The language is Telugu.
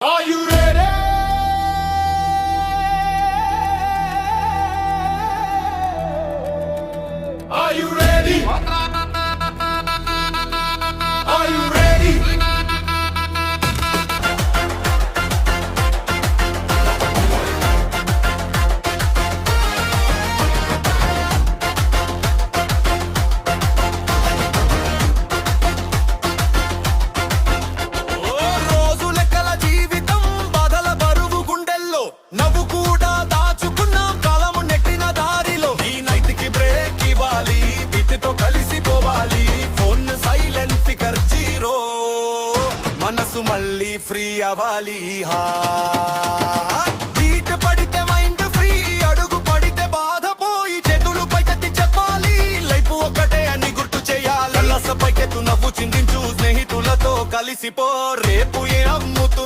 Are you ready? Are you ready? Are you ready? రోజు లెక్కల జీవితం బాధల బరువు గుండెల్లో నవ్వు కూడా దాచుకున్నాం కాలము నెట్టిన దారిలో ఈ నైట్కి బ్రేక్ ఇవ్వాలి వీటితో కలిసిపోవాలి ఫోన్ సైలెంట్ ఫికర్ జీరో మనసు మళ్ళీ ఫ్రీ అవ్వాలి బీట్ పడితే మైండ్ ఫ్రీ అడుగు పడితే బాధ పోయి చేతులు పైకెత్తి చెప్పాలి లైఫ్ ఒక్కటే అని గుర్తు చేయాలి పైకెత్తు నవ్వు చిందించు స్నేహితులతో కలిసిపో రేపు ఏ అమ్ముతూ